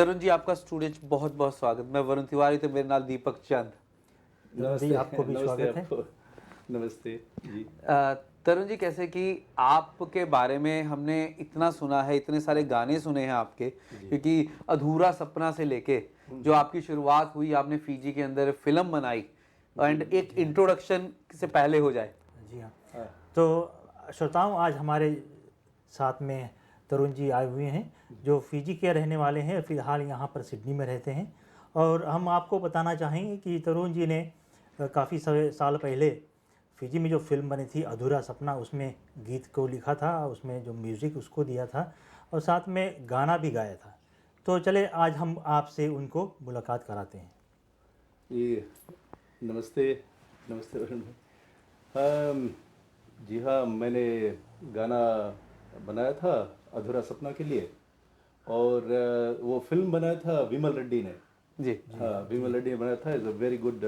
तरुण जी, आपका स्टूडियो च बहुत बहुत स्वागत। मैं वरुण तिवारी तो मेरे नाल दीपक चंद। नमस्ते आपको भी नमस्ते स्वागत है। आपको। नमस्ते जी। तरुण जी, कैसे कि आपके बारे में हमने इतना सुना है, इतने सारे गाने सुने हैं आपके, जी। क्योंकि अधूरा सपना से लेके जो आपकी शुरुआत हुई, आपने फिजी के अंदर फिल्म बनाई, एंड एक इंट्रोडक्शन से पहले हो जाए। जी हाँ। हाँ। तो श्रोताओं, आज हमारे साथ में तरुण जी आए हुए हैं जो फिजी के रहने वाले हैं, फ़िलहाल यहाँ पर सिडनी में रहते हैं। और हम आपको बताना चाहेंगे कि तरुण जी ने काफ़ी साल पहले फिजी में जो फिल्म बनी थी अधूरा सपना, उसमें गीत को लिखा था, उसमें जो म्यूज़िक उसको दिया था और साथ में गाना भी गाया था। तो चले आज हम आपसे उनको मुलाकात कराते हैं। ये नमस्ते नमस्ते वरुण भाई। जी हाँ, मैंने गाना बनाया था अधूरा सपना के लिए, और वो फिल्म बनाया था विमल रेड्डी ने। जी। हाँ, विमल रेड्डी ने बनाया था। Is a very good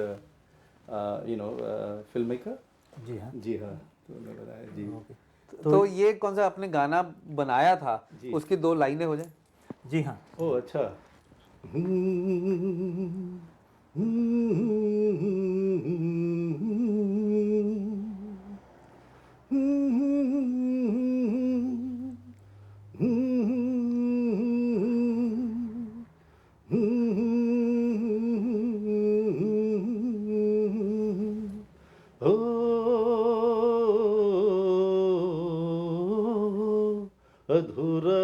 film maker. जी हाँ। जी हाँ, तो उन्होंने बनाया जी। ओके। तो ये कौन सा आपने गाना बनाया था, जी। उसकी 2 लाइनें हो जाए। जी हाँ। ओह अच्छा। ओ अधूरा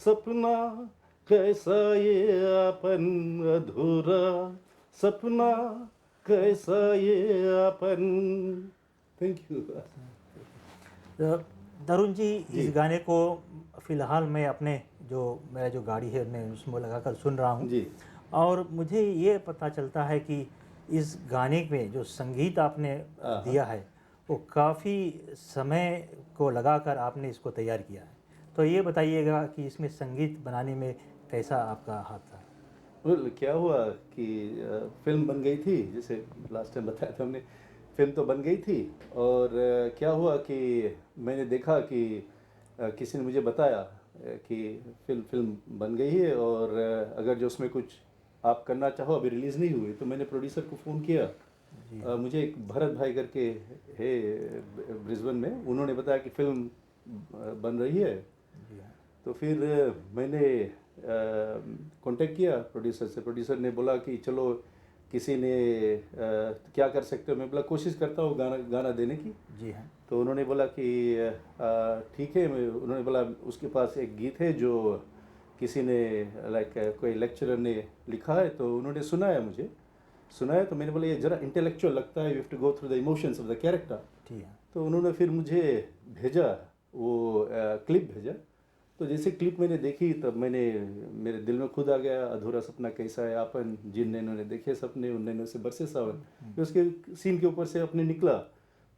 सपना कैसा ये अपन, अधूरा सपना कैसा ये अपन। Thank you. तो तरुण जी, जी। इस गाने को फ़िलहाल मैं अपने जो मेरा जो गाड़ी है मैं उसमें लगाकर सुन रहा हूँ। जी। और मुझे ये पता चलता है कि इस गाने में जो संगीत आपने दिया है वो काफ़ी समय को लगाकर आपने इसको तैयार किया है। तो ये बताइएगा कि इसमें संगीत बनाने में कैसा आपका हाथ था? क्या हुआ कि फिल्म बन गई थी, जैसे लास्ट टाइम बताया था हमने। फिल्म तो बन गई थी, और क्या हुआ कि मैंने देखा कि किसी ने मुझे बताया कि फिल्म बन गई है, और अगर जो उसमें कुछ आप करना चाहो, अभी रिलीज़ नहीं हुई। तो मैंने प्रोड्यूसर को फ़ोन किया। मुझे एक भरत भाई करके है ब्रिस्बेन में, उन्होंने बताया कि फिल्म बन रही है। जी हाँ। तो फिर मैंने कांटेक्ट किया प्रोड्यूसर से। प्रोड्यूसर ने बोला कि चलो, किसी ने क्या कर सकते हो। मैं बोला कोशिश करता हूँ गाना देने की। जी हाँ। तो उन्होंने बोला कि ठीक है। उन्होंने बोला उसके पास एक गीत है जो किसी ने लाइक कोई लेक्चरर ने लिखा है। तो उन्होंने सुनाया। तो मैंने बोला ये ज़रा इंटेलेक्चुअल लगता है, you have to go through the emotions of the character. जी हाँ। तो उन्होंने फिर मुझे भेजा, वो क्लिप भेजा। तो जैसे क्लिप मैंने देखी, तब मेरे दिल में खुद आ गया, अधूरा सपना कैसा है आपन, जिन नैनों ने देखे सपने उन नैनों से बरसे सावन। फिर उसके सीन के ऊपर से अपने निकला।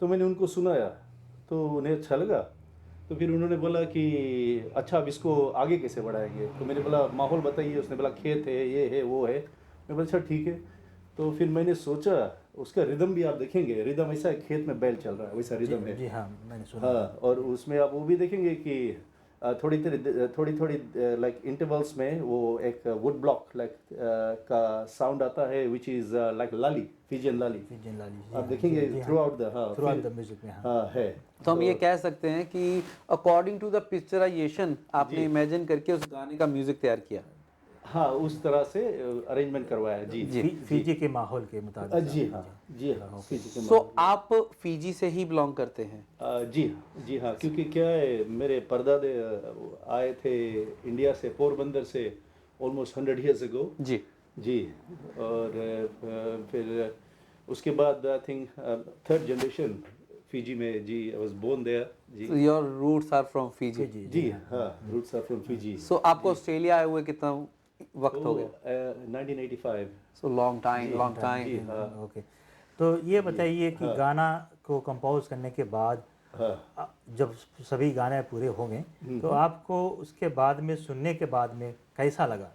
तो मैंने उनको सुनाया, तो उन्हें अच्छा लगा। तो फिर उन्होंने बोला कि अच्छा, अब इसको आगे कैसे बढ़ाएंगे। तो मैंने बोला माहौल बताइए। उसने बोला खेत है, ये है, वो है। मैं बोला अच्छा ठीक है। तो फिर मैंने सोचा, उसका रिदम भी आप देखेंगे, रिदम ऐसा है, खेत में बैल चल रहा है वैसा रिदम है। जी हाँ, मैंने सुना। हाँ, और उसमें आप वो भी देखेंगे कि थोड़ी थोड़ी लाइक इंटरवल्स में वो एक वुड ब्लॉक लाइक का साउंड आता है, which is like lali, Fijian lali. Fijian lali. जी आप हाँ, देखेंगे जी हाँ, थ्रू आउट द, हाँ, थ्रू आउट द म्यूजिक में। हाँ। हाँ है। तो हम ये कह सकते हैं कि अकॉर्डिंग टू द पिक्चराइजेशन आपने जी। इमेजिन करके उस गाने का म्यूजिक तैयार किया। हाँ, उस तरह से अरेंजमेंट करवाया। जी जी। जी। फिजी के माहौल के मुताबिक जी आपने। हाँ। जी हाँ, फिजी के सो माहौल। आप फिजी से ही बिलोंग करते हैं? जी हाँ, जी हाँ, क्योंकि क्या है, मेरे परदादे आए थे इंडिया से, पोरबंदर से, ऑलमोस्ट 100 ईयर्स अगो। जी। जी। और फिर उसके बाद I think third generation Fiji में। जी, आई वाज बोर्न देयर। जी। So your roots are from Fiji. Fiji. जी जी हाँ। हाँ, roots are from Fiji. So आपको ऑस्ट्रेलिया आए हुए कितना वक्त हो गया? 1985। So long time, जी long time. जी हाँ। ओके। तो ये जी बताइए कि हाँ। गाना को कंपोज करने के बाद हाँ। जब सभी गाने पूरे हो गए तो आपको उसके बाद में सुनने के बाद में कैसा लगा?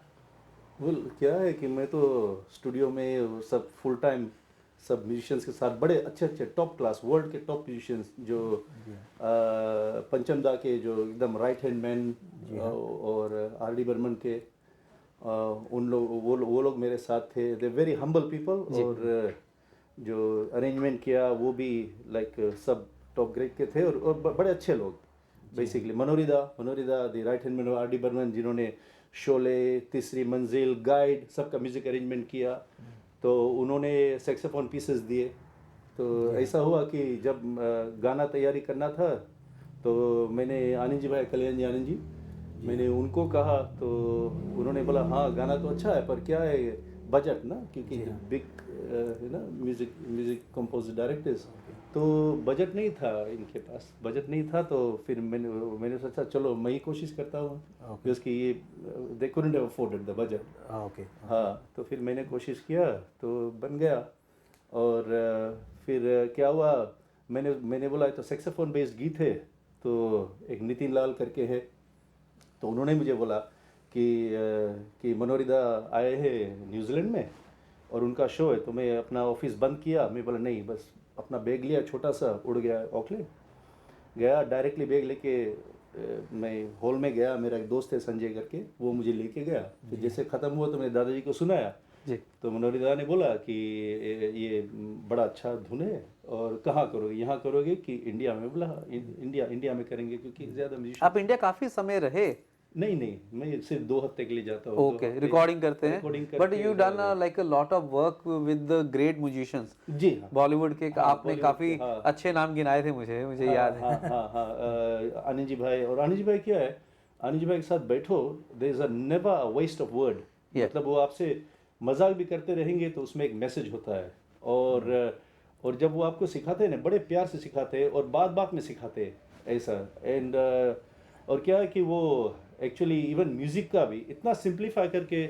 वेल, क्या है कि मैं तो स्टूडियो में सब फुल टाइम सब म्यूजिशियंस के साथ, बड़े अच्छे अच्छे टॉप क्लास वर्ल्ड के टॉप म्यूजिशियंस, जो पंचम दा के जो एकदम राइट हैंड मैन, और आर डी बर्मन के, उन लोग वो लोग मेरे साथ थे, दे वेरी हम्बल पीपल। और जो अरेंजमेंट किया वो भी लाइक सब टॉप ग्रेड के थे और बड़े अच्छे लोग बेसिकली। मनोरिदा the right hand man R D Burman, जिन्होंने शोले, तीसरी मंजिल, गाइड सबका म्यूजिक अरेंजमेंट किया। तो उन्होंने सैक्सोफोन पीसेस दिए। तो ऐसा हुआ कि जब गाना तैयारी करना था तो मैंने आनंद जी भाई, कल्याण जी आनंद जी, मैंने उनको कहा तो उन्होंने बोला हाँ गाना तो अच्छा है पर क्या है बजट ना, क्योंकि बिग है ना म्यूजिक कंपोजर डायरेक्टर्स, तो बजट नहीं था इनके पास, बजट नहीं था। तो फिर मैंने सोचा चलो मैं ही कोशिश करता हूँ, क्योंकि ये they couldn't afford the budget. Okay. हाँ, तो फिर मैंने कोशिश किया तो बन गया। और फिर क्या हुआ, मैंने बोला तो सैक्सोफोन बेस्ड गीत है, तो एक नितिन लाल करके है, तो उन्होंने मुझे बोला कि मनोरिदा आए हैं न्यूजीलैंड में और उनका शो है, तो मैं अपना ऑफिस बंद किया। मैं बोला नहीं, बस अपना बैग लिया छोटा सा, उड़ गया ऑकलैंड, गया डायरेक्टली बैग लेके मैं हॉल में गया। मेरा एक दोस्त है संजय करके, वो मुझे लेके गया। फिर जैसे ख़त्म हुआ तो मैंने दादाजी को सुनाया जी। तो मनोरिदा ने बोला कि ये बड़ा अच्छा धुन है और कहाँ करोगे, यहाँ करोगे कि इंडिया में? बोला इंडिया में करेंगे, क्योंकि ज़्यादा म्यूजिशियन। आप इंडिया काफी समय रहे? नहीं, मैं सिर्फ 2 हफ्ते के लिए जाता हूँ। ओके, रिकॉर्डिंग करते हैं, but you done like a lot of work with the great musicians. जी हाँ, बॉलीवुड के आपने बॉलीवुड काफी के, हाँ। अच्छे नाम गिनाए थे, मुझे याद है। हाँ, आनंद जी भाई। और आनंद जी भाई क्या है, आनंद जी भाई के साथ बैठो, there is a never a waste of word. मतलब वो आपसे मजाक भी करते रहेंगे तो उसमें एक मैसेज होता है। और जब वो आपको सिखाते हैं ना, बड़े प्यार से सिखाते हैं और बात में सिखाते हैं ऐसा। एंड और क्या है कि वो एक्चुअली इवन म्यूजिक का भी इतना सिंप्लीफाई करके,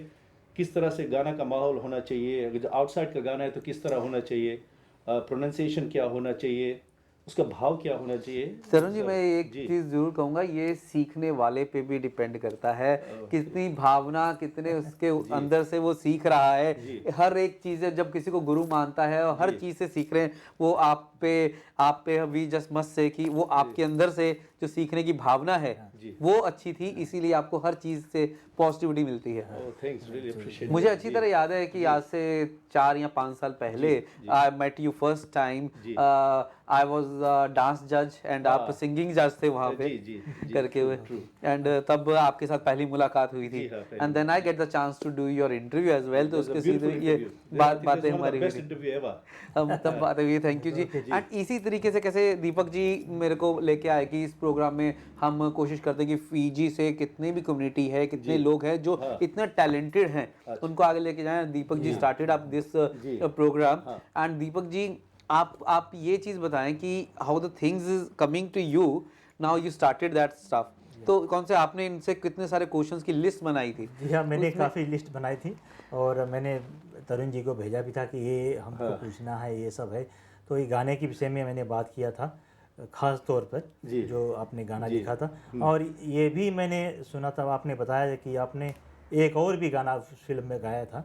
किस तरह से गाना का माहौल होना चाहिए, अगर आउटसाइड का गाना है तो किस तरह होना चाहिए, प्रोनाउंसिएशन क्या होना चाहिए, उसका भाव क्या होना चाहिए। तरुण जी, मैं एक चीज जरूर कहूंगा, ये सीखने वाले पे भी डिपेंड करता है, कितनी भावना, कितने उसके अंदर से वो सीख रहा है। हर एक चीज है, जब किसी को गुरु मानता है और हर चीज से सीख रहे हैं, वो आप पे वी जस्ट मस्ट से कि वो आपके अंदर से जो सीखने की भावना है वो अच्छी थी, इसीलिए आपको हर चीज से पॉजिटिविटी मिलती है। Thanks, really appreciate. मुझे अच्छी तरह याद है कि आज से 4 या 5 साल पहले I met you first time, I was dance जज एंड आप सिंगिंग जज थे वहाँ पे करके हुए, एंड तब आपके साथ पहली मुलाकात हुई थी। And then I get the chance to do your interview as well. तो उसके सीधे ये बातें हमारी हुई, हम तब बातें हुई। Thank you ji. एंड इसी तरीके से कैसे दीपक जी मेरे को लेके आए कि इस प्रोग्राम में हम कोशिश करते हैं कि फीजी से कितनी भी कम्युनिटी है, कितने लोग हैं जो इतने टैलेंटेड हैं, उनको आगे लेके जाएं। Deepak ji started up this program. And Deepak ji, आप ये चीज बताएं कि how the things is coming to you now, you started that stuff. तो कौन से आपने इनसे कितने सारे क्वेश्चंस की लिस्ट बनाई थी? जी हाँ, मैंने काफ़ी लिस्ट बनाई थी और मैंने तरुण जी को भेजा भी था कि ये हमको पूछना है, ये सब है। तो ये गाने के विषय में मैंने बात किया था ख़ास तौर पर, जो आपने गाना लिखा था। और ये भी मैंने सुना था, आपने बताया कि आपने एक और भी गाना फिल्म में गाया था।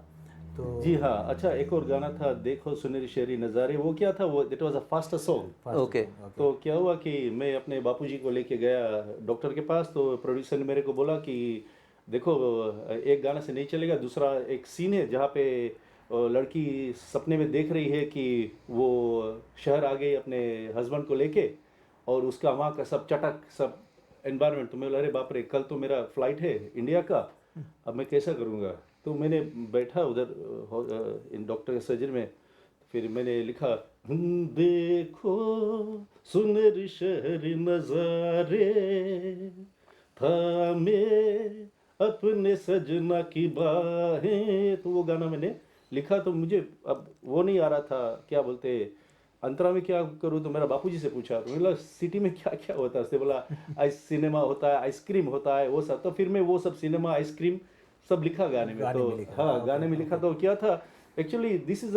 तो जी हाँ, अच्छा, एक और गाना था, देखो सुनहरी शहरी नज़ारे। वो क्या था, वो it was a fast song. Okay. तो क्या हुआ कि मैं अपने बापूजी को लेके गया डॉक्टर के पास, तो प्रोड्यूसर ने मेरे को बोला कि देखो एक गाना से नहीं चलेगा, दूसरा एक सीन है जहाँ पे लड़की सपने में देख रही है कि वो शहर आ गई अपने हस्बैंड को लेके, और उसका वहाँ का सब चटक सब एनवायरनमेंट। तो मैं बोला अरे बाप रे, कल तो मेरा फ्लाइट है इंडिया का, अब मैं कैसा करूँगा। तो मैंने बैठा उधर इन डॉक्टर के सर्जरी में, फिर मैंने लिखा देखो सुनहरी शहरी नज़ारे, थामे अपने सजना की बाहें। तो वो गाना मैंने लिखा। तो मुझे अब वो नहीं आ रहा था, क्या बोलते अंतरा में क्या करूँ। तो मेरा बापूजी से पूछा, तो बोला सिटी में क्या क्या होता है। उसने बोला आइस सिनेमा होता है, आइसक्रीम होता है, वो सब। तो फिर मैं वो सब सिनेमा आइसक्रीम सब लिखा गाने में। तो हाँ, गाने में लिखा। तो क्या था एक्चुअली, दिस इज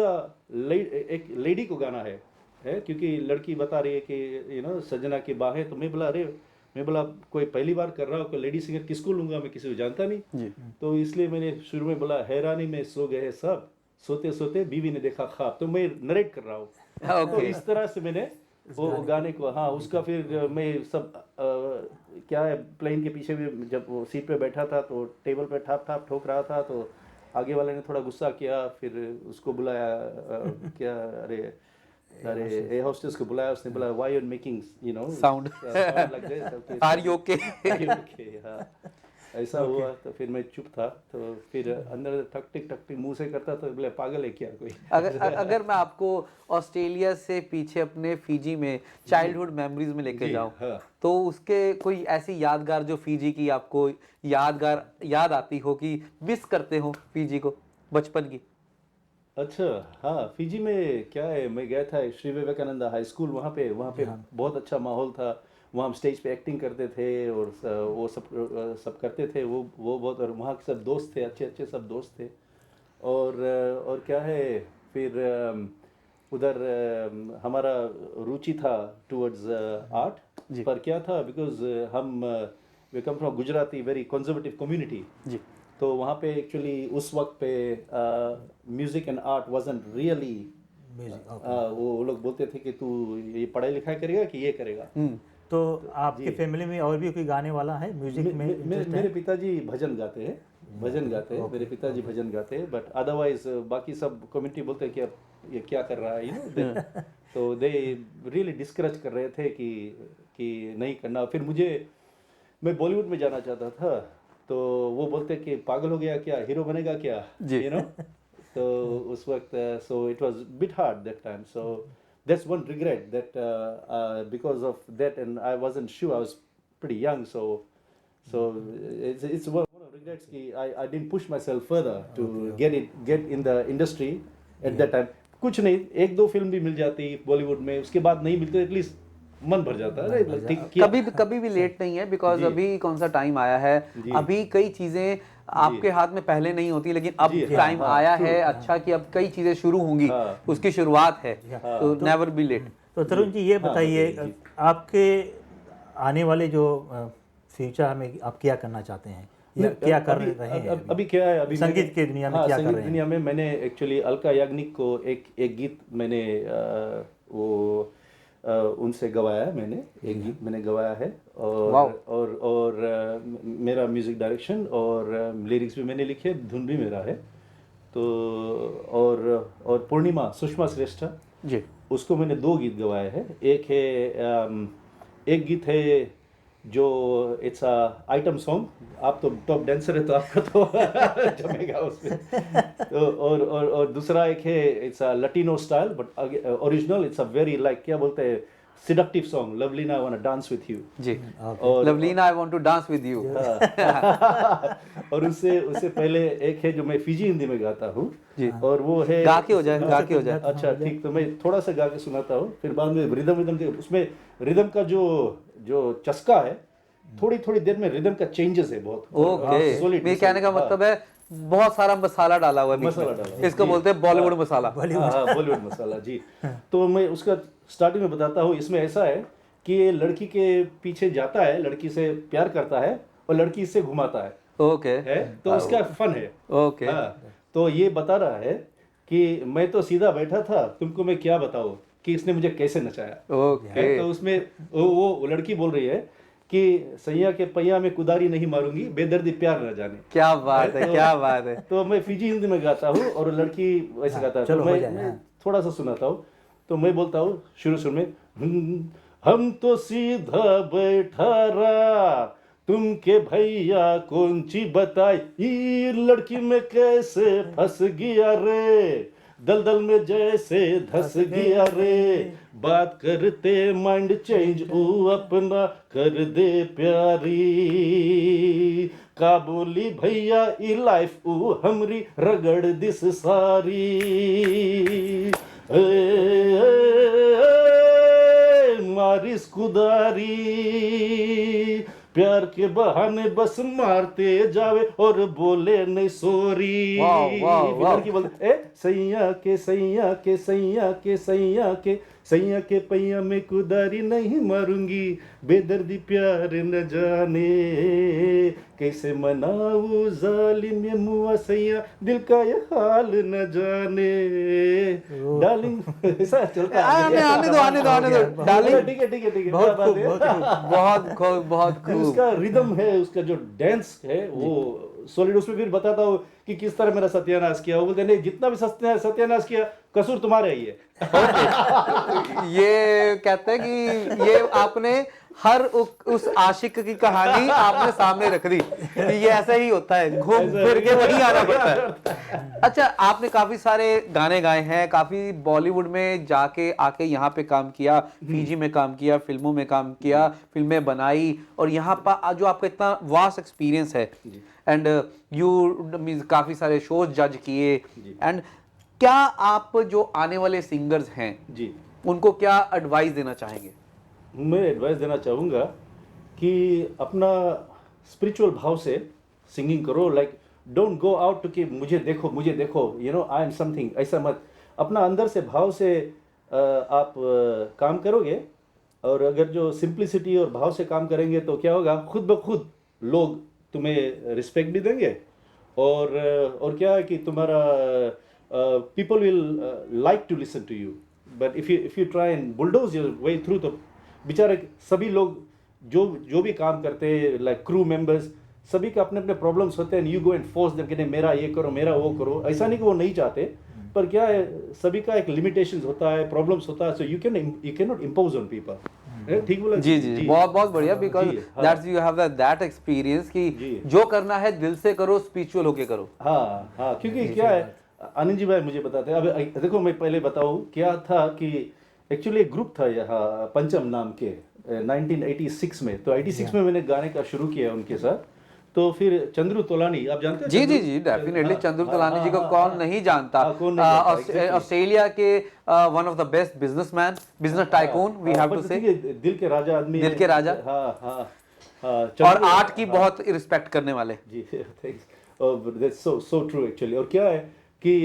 एक लेडी को गाना है क्योंकि लड़की बता रही है कि सजना की बाहें। तो मैं बोला कोई पहली बार कर रहा हूँ, कोई लेडी सिंगर किसको लूंगा, मैं किसी को जानता नहीं। तो इसलिए मैंने शुरू में बोला हैरानी में सो गए सब, सोते सोते बीवी ने देखा ख्वाब। तो मैं नरेट कर रहा हूँ। तो इस तरह से मैंने वो गाने को, हाँ, उसका फिर मैं सब क्या है, प्लेन के पीछे भी जब वो सीट पे बैठा था तो टेबल पे ठाप ठाप ठोक रहा था, तो आगे वाले ने थोड़ा गुस्सा किया, फिर उसको बुलाया, क्या, अरे एयर होस्टेस को बुलाया, उसने बोला why you are making you know Sound. Like this, are you okay? हाँ, ऐसा हुआ। तो फिर मैं चुप था, तो फिर अंदर ठक टिक मुंह से करता, तो बोले पागल है क्या कोई। अगर मैं आपको ऑस्ट्रेलिया से पीछे अपने फिजी में चाइल्डहुड मेमोरीज में लेके जाऊं, हाँ। तो उसके कोई ऐसी यादगार जो फिजी की आपको याद आती हो कि मिस करते हो फिजी को बचपन की? अच्छा, हाँ, फिजी में क्या है, मैं गया था श्री विवेकानंद हाई स्कूल, वहाँ पे बहुत अच्छा माहौल था। वहाँ हम स्टेज पे एक्टिंग करते थे और वो सब करते थे, वो बहुत, और वहाँ के सब दोस्त थे, अच्छे अच्छे सब दोस्त थे। और क्या है, फिर उधर हमारा रुचि था टुवर्ड्स आर्ट। पर क्या था, बिकॉज हम we come from Gujarati very conservative community जी। तो वहाँ पे एक्चुअली उस वक्त पे music and art wasn't really, वो लोग बोलते थे कि तू ये पढ़ाई लिखाई करेगा कि ये करेगा। तो आपके फैमिली में और भी कोई गाने वाला है, म्यूजिक में इंटरेस्ट है? मेरे पिताजी भजन गाते हैं, मेरे पिताजी भजन गाते हैं, बट अदरवाइज बाकी सब कम्युनिटी बोलते हैं कि अब ये क्या कर रहा है, यू नो। तो दे रियली डिस्करेज कर रहे थे कि नहीं करना। फिर मैं बॉलीवुड में जाना चाहता था, तो वो बोलते कि पागल हो गया क्या, हीरो बनेगा क्या, यू नो। तो उस वक्त so it was bit hard that time, so that's one regret that because of that, and I wasn't sure, I was pretty young, so it's one of the regrets कि I didn't push myself further to get in the industry at that time. कुछ नहीं, एक दो film भी मिल जाती बॉलीवुड में, उसके बाद नहीं मिलते, एटलीस्ट मन भर जाता है। कभी भी लेट नहीं है, बिकॉज अभी कौन सा टाइम आया है, अभी कई चीजें आपके हाथ में पहले नहीं होती, लेकिन अब टाइम आया है अच्छा कि अब कई चीजें शुरू होंगी, उसकी शुरुआत है, तो नेवर बी लेट। तो तरुण जी ये बताइए, आपके आने वाले जो फ्यूचर में आप क्या करना चाहते हैं या क्या कर रहे हैं? अभी क्या है, अभी संगीत के दुनिया में क्या कर रहे हैं? दुनिया में मैंने एक्चुअली अलका याग्निक को एक गीत मैंने उनसे गवाया है, मैंने एक गीत मैंने गवाया है, और मेरा म्यूजिक डायरेक्शन और लिरिक्स भी मैंने लिखे, धुन भी मेरा है। तो और पूर्णिमा सुषमा श्रेष्ठ जी, उसको मैंने 2 गीत गवाए हैं। एक गीत है जो इट्स अ आइटम सॉन्ग, आप तो टॉप डांसर है तो आपका तो जमेगा उसमें। तो और दूसरा एक है, it's a Latino style but original, it's a very like क्या बोलते हैं, seductive song, Lovelina I want to dance with you. जी, और Lovelina I want to dance with you. और उससे पहले एक है जो मैं फिजी हिंदी में गाता हूँ, और वो है गा के हो जाए। अच्छा ठीक, तो मैं थोड़ा सा गा के सुनाता हूँ, फिर बाद में रिदम के उसमें रिदम का जो चस्का है, थोड़ी देर में रिदम का चेंजेस है बहुत। ओके, मेरे कहने का मतलब है बहुत सारा मसाला डाला हुआ है, मसाला डाला है, इसको बोलते हैं बॉलीवुड मसाला। बॉलीवुड मसाला जी। तो मैं उसका स्टार्टिंग में बताता हूँ। इसमें ऐसा है कि ये लड़की के पीछे जाता है, लड़की से प्यार करता है और लड़की इससे घुमाता है। ओके है, तो उसका फन है। ओके, तो ये बता रहा है कि मैं तो सीधा बैठा था, तुमको मैं क्या बताऊँ कि इसने मुझे कैसे नचाया। ओके, तो उसमें वो लड़की बोल रही है कि सैया के पैया में कुदारी नहीं मारूंगी, बेदर्दी प्यार न जाने। क्या बात है, क्या बात है। तो मैं फिजी हिंदी में गाता हूँ और लड़की वैसे गाता है। तो मैं थोड़ा सा सुनाता हूँ। तो मैं बोलता हूँ शुरू में, हम तो सीधा बैठा रहा, तुम के भैया कौन ची बताई, ये लड़की में कैसे फंस गया रे, दलदल में जैसे धस गया रे, बात करते माइंड चेंज वो अपना कर दे प्यारी, का बोली भैया ई लाइफ वो हमरी रगड़ दिस सारी, मारिस कुदारी, प्यार के बहाने बस मारते जावे और बोले नहीं सॉरी। लड़की बोलते सैया के सैया के सैया के सैया के सैया के पैया में कुदारी नहीं मारूंगी, बेदर्दी प्यार न जाने, कैसे मनाऊं जालिम ये मुआ सैया, दिल का ये हाल न जाने। डार्लिंग ऐसा चलता है। आने दो डार्लिंग। ठीक है ठीक है ठीक है, बहुत क्या बात खूब, है? बहुत खूब बहुत खूब। उसका रिदम है, उसका जो डांस है वो सॉलिड। उसमें फिर बताता हूँ कि किस तरह मेरा सत्यानाश किया। वो बोलते नहीं, जितना भी सत्यानाश किया कसूर तुम्हारा ही है। ये कहते हैं कि ये आपने हर उस आशिक की कहानी आपने सामने रख दी कि ये ऐसा ही होता है, घूम फिर के वही आना पड़ता है। अच्छा, आपने काफी सारे गाने गाए हैं, काफी बॉलीवुड में जाके आके यहाँ पे काम किया, फीजी में काम किया, फिल्मों में काम किया, फिल्में बनाई, और यहाँ पर जो आपका इतना वास्ट एक्सपीरियंस है, एंड यू मींस काफी सारे शोज जज किए, एंड क्या आप जो आने वाले सिंगर्स हैं जी, उनको क्या एडवाइस देना चाहेंगे? मैं एडवाइस देना चाहूँगा कि अपना स्पिरिचुअल भाव से सिंगिंग करो। Like don't go out to कि मुझे देखो you know I am something, ऐसा मत। अपना अंदर से भाव से आप काम करोगे, और अगर जो सिंप्लिसिटी और भाव से काम करेंगे तो क्या होगा, खुद ब खुद लोग तुम्हें रिस्पेक्ट भी देंगे, और क्या है कि तुम्हारा people will like to listen to you. But if you try and bulldoze your way through, तो बेचारे सभी लोग जो भी काम करते हैं, लाइक क्रू मेंबर्स, सभी के अपने अपने प्रॉब्लम्स होते हैं। You go and force them कि नहीं मेरा ये करो, मेरा वो करो। ऐसा नहीं कि वो नहीं चाहते, पर क्या है, सभी का एक लिमिटेशंस होता है, प्रॉब्लम्स होता है। So you can not impose on people. ठीक बोला? जी जी, बहुत बहुत बढ़िया, because that's you have that experience कि जो करना है दिल से करो, स्पिरिचुअल होके करो। हाँ हाँ, क्योंकि क्या है, आनंद जी भाई मुझे बताते हैं। अब देखो, मैं पहले बताऊं क्या था कि एक्चुअली एक ग्रुप था यहाँ पंचम नाम के 1986 में। तो 86 में मैंने गाने का शुरू किया उनके साथ। तो फिर चंद्रू तोलानी, आप जानते हैं? जी जी जी, डेफिनेटली। चंद्रू तोलानी जी को कौन नहीं जानता? ऑस्ट्रेलिया के one of the best businessman, business tycoon, we have to say. दिल के राजा आदमी, दिल के राजा। हाँ हाँ, और आर्ट की बहुत रिस्पेक्ट करने वाले। जी, thanks. That's so true actually. और क्या है कि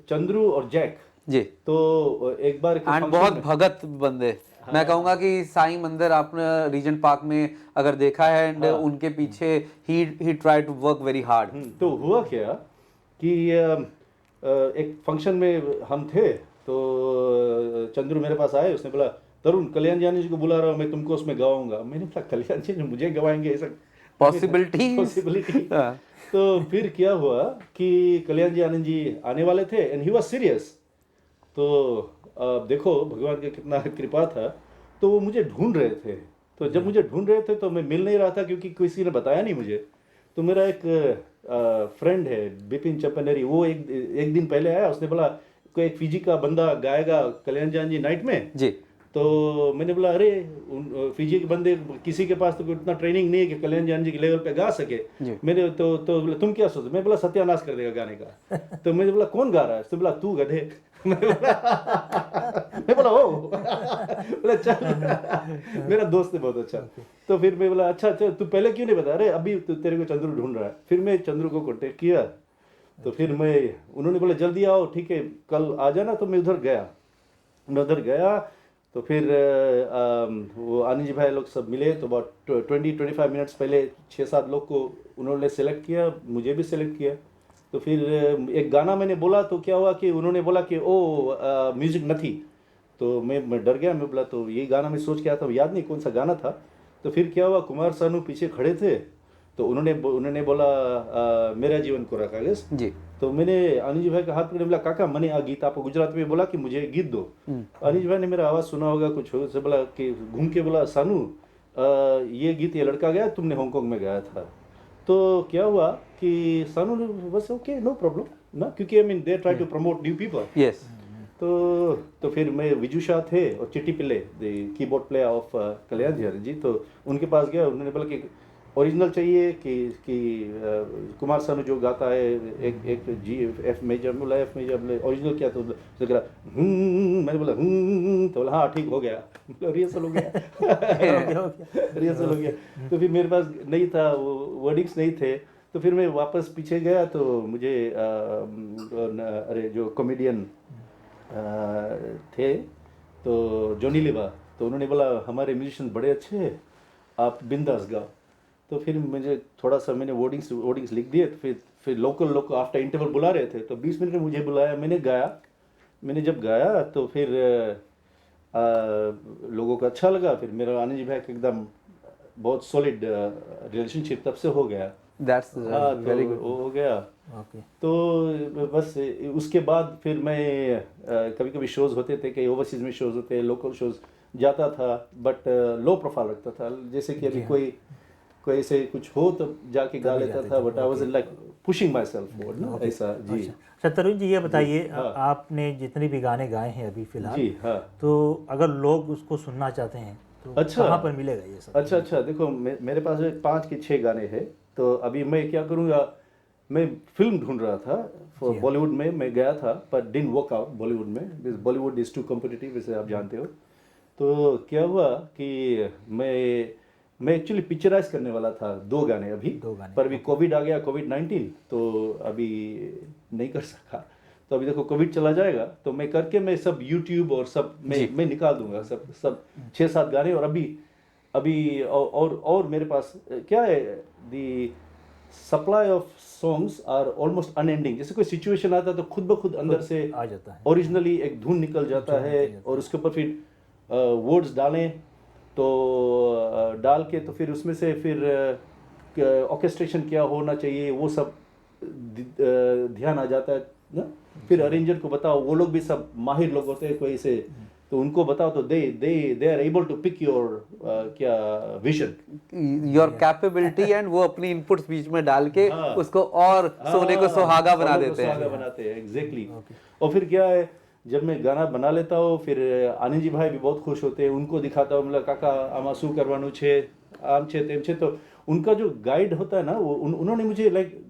चंद्रू और जैक जी, तो एक बार एंड बहुत भगत बंदे। मैं कहूंगा कि साईं मंदिर आपने रीजेंट पार्क में अगर देखा है, एंड उनके पीछे ही try to work very hard. तो हुआ क्या कि एक फंक्शन में हम थे, तो चंद्रू मेरे पास आए। उसने बोला, तरुण कल्याण जानी जी को बुला रहा हूँ, मैं तुमको उसमें गवाऊंगा। मैंने बोला, कल्याण जी मुझे गवाएंगे? ऐसा पॉसिबिलिटी। तो फिर क्या हुआ कि कल्याण जी आनंद जी आने वाले थे, एंड ही वाज सीरियस। तो देखो भगवान की कितना कृपा था। तो वो मुझे ढूंढ रहे थे। तो जब मुझे ढूंढ रहे थे तो मैं मिल नहीं रहा था, क्योंकि किसी ने बताया नहीं मुझे। तो मेरा एक फ्रेंड है बिपिन चपनेरी, वो एक दिन पहले आया। उसने बोला कोई एक फीजी का बंदा गाएगा कल्याण जान जी नाइट में जी। तो मैंने बोला, अरे फीजी के बंदे किसी के पास तो इतना ट्रेनिंग नहीं है कि कल्याण जान जी के लेवल पे गा सके। मैंने तो बोला, तुम क्या सोचते? मैं बोला, सत्यानाश कर देगा गाने का। तो मैंने बोला, कौन गा रहा है? तो बोला, तू गधे। मैं बोला ओ, बोला चल, मेरा दोस्त है बहुत अच्छा। तो फिर मैं बोला, अच्छा तू पहले क्यों नहीं बता? अरे अभी तेरे को चंद्रू ढूंढ रहा है। फिर मैं चंद्रू को कांटेक्ट किया। तो फिर उन्होंने बोला, जल्दी आओ, ठीक है कल आ जाना। तो मैं उधर गया। तो फिर वो आनंद जी भाई लोग सब मिले। तो बहुत 20-25 मिनट्स पहले 6-7 लोग को उन्होंने सेलेक्ट किया, मुझे भी सेलेक्ट किया। तो फिर एक गाना मैंने बोला, तो क्या हुआ कि उन्होंने बोला कि ओ म्यूजिक नहीं। तो मैं डर गया। मैं बोला, तो ये गाना मैं सोच के आया था, याद नहीं कौन सा गाना था। तो फिर क्या हुआ, कुमार सानू पीछे खड़े थे। तो उन्होंने बोला मेरा जीवन कोरा कागज जी। तो मैंने अनिल जी भाई का हाथ पकड़े, बोला, काका मैंने आ गीत आपको गुजरात में बोला कि मुझे गीत दो। अनिल जी भाई ने मेरा आवाज़ सुना होगा कुछ से, बोला कि घूम के बोला, सानू ये गीत ये लड़का गाया, तुमने हांगकांग में गाया था। तो क्या हुआ कि सानू ने बस ओके नो प्रॉब्लम ना, क्योंकि I mean they try to promote new people. Yes. तो फिर मैं विजू शाह थे और Chitti Pillai the keyboard player of Kalyan ji. तो उनके पास गया। उन्होंने बोला कि ओरिजिनल चाहिए कि कुमार सानू जो गाता है एक जी एफ मेजर। बोला एफ मेजर ओरिजिनल क्या? तो मैंने बोला तो बोला हाँ ठीक हो गया, रिहर्सल हो गया। रिहर्सल हो गया। तो फिर मेरे पास नहीं था, वो वर्डिंग्स नहीं थे। तो फिर मैं वापस पीछे गया। तो मुझे अरे जो कॉमेडियन थे तो जॉनी लिबा, तो उन्होंने बोला हमारे म्यूजिशियन बड़े अच्छे हैं, आप बिंदास गाओ। तो फिर मुझे थोड़ा सा मैंने वर्डिंग्स लिख दिए। तो फिर लोकल आफ्टर इंटरवल बुला रहे थे, तो 20 मिनट में मुझे बुलाया, मैंने गाया। मैंने जब गाया तो फिर लोगों को अच्छा लगा। फिर मेरा आनंद जी भाई का एकदम बहुत सॉलिड रिलेशनशिप तब से हो गया। That's very good. हो गया। ओके। तो बस उसके बाद फिर मैं कभी कभी शोज होते थे, कई ओवरसीज में शोज होते, लोकल शोज जाता था, बट लो प्रोफाइल रखता था। जैसे कि अभी कोई ऐसे कुछ हो तो जाके गा लेता था, but I was like pushing my self forward ना, ऐसा। जी अच्छा तरुण जी, ये बताइए आपने जितने भी गाने गाए हैं अभी फिलहाल, जी हाँ, तो अगर लोग उसको सुनना चाहते हैं तो अच्छा, कहाँ पर मिलेगा ये सब? अच्छा देखो, मेरे पास 5 के 6 गाने हैं। तो अभी मैं क्या करूँगा, मैं फिल्म ढूंढ रहा था बॉलीवुड में। मैं गया था पर डिडंट वर्क आउट बॉलीवुड में। बॉलीवुड इज़ टू कॉम्पिटिटिव, जैसे आप जानते हो। तो क्या हुआ कि मैं एक्चुअली पिक्चराइज करने वाला था 2 गाने अभी, पर अभी कोविड आ गया, कोविड-19, तो अभी नहीं कर सका। तो अभी देखो कोविड चला जाएगा तो मैं करके मैं सब यूट्यूब और सब मैं निकाल दूंगा, सब 6-7 गाने। और अभी और मेरे पास क्या है, the supply of songs are almost unending. जैसे कोई सिचुएशन आता है तो खुद ब खुद अंदर से आ जाता है, ओरिजिनली एक धुन निकल जाता है, और उसके ऊपर फिर वर्ड्स डालें तो डाल के तो फिर उसमें से फिर ऑर्केस्ट्रेशन क्या होना चाहिए वो सब ध्यान आ जाता है ना। फिर अरेंजर को बताओ, वो लोग भी सब माहिर लोग होते हैं कोई से, तो उनको बताओ तो they are able to pick your क्या विजन, योर कैपेबिलिटी, एंड वो अपनी इनपुट्स बीच में डाल के उसको और सोने को सुहागा बना देते हैं। एग्जैक्टली। और फिर क्या है, जब मैं गाना बना लेता हूँ फिर आनंद जी भाई भी बहुत खुश होते हैं, उनको दिखाता हूँ, मतलब काका आमा शू करवानु छे, आम छे तेम छे। तो उनका जो गाइड होता है ना, वो उन्होंने मुझे लाइक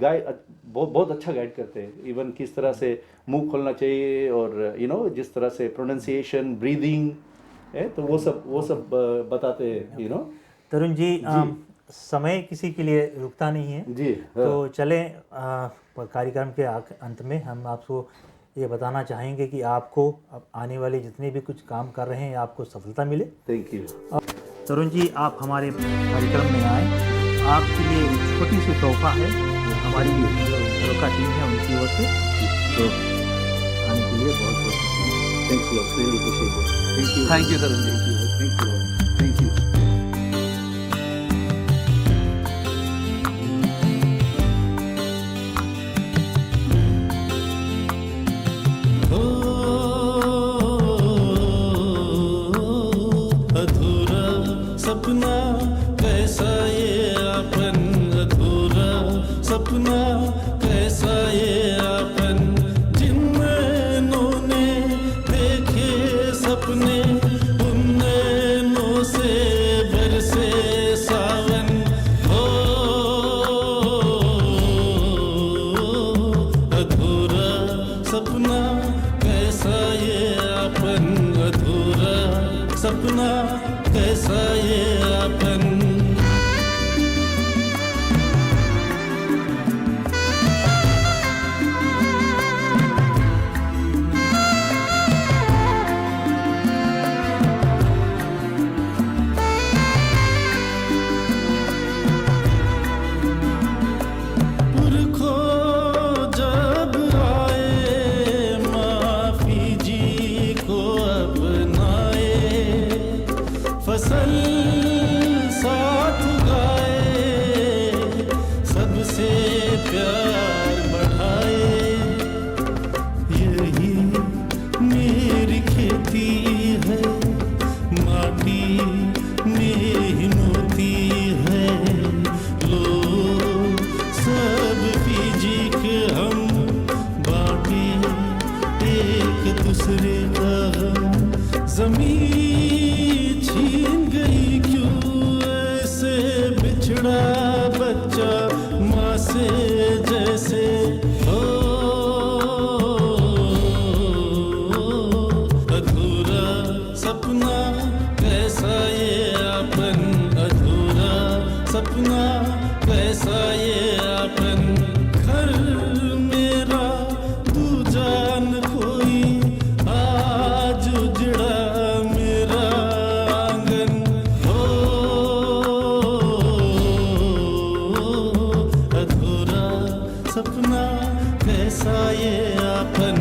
गाइड बहुत अच्छा गाइड करते हैं। इवन किस तरह से मुंह खोलना चाहिए, और जिस तरह से प्रोनाउंसिएशन, ब्रीदिंग है, तो वो सब बताते हैं। तरुण जी, समय किसी के लिए रुकता नहीं है जी। तो चलें कार्यक्रम के अंत में हम आपको ये बताना चाहेंगे कि आपको अब आने वाले जितने भी कुछ काम कर रहे हैं आपको सफलता मिले। Thank you. तरुण जी, आप हमारे कार्यक्रम में आए, आपके लिए एक छोटी सी तोहफा है हमारी झरोखा टीम है उनकी ओर से, तो आने के लिए बहुत बहुत thank you Tarun ji. Thank you. सपना कैसा ये आपन, अधूरा सपना कैसा ये आपन, जिन नैनों ने देखे सपने, उन नैनों से बरसे सावन। हो अधूरा सपना कैसा ये आपन, अधूरा सपना कैसा ये आपन। पुरखो जब आए, माफी जी को अपनाए, फसल साथ गाए, सबसे प्यार बढ़ाए। यही मेरी खेती है, माटी में ही मोती है। लोग सब फीजी के हम बाकी एक दूसरे का हम। जमीन छीन गई क्यों ऐसे, बिछड़ा बच्चा माँ से जैसे। हो अधूरा सपना कैसा ये आपन, अधूरा सपना कैसा ये आपन। घर मेरा तू जान कोई आज सपना कैसा ये आपन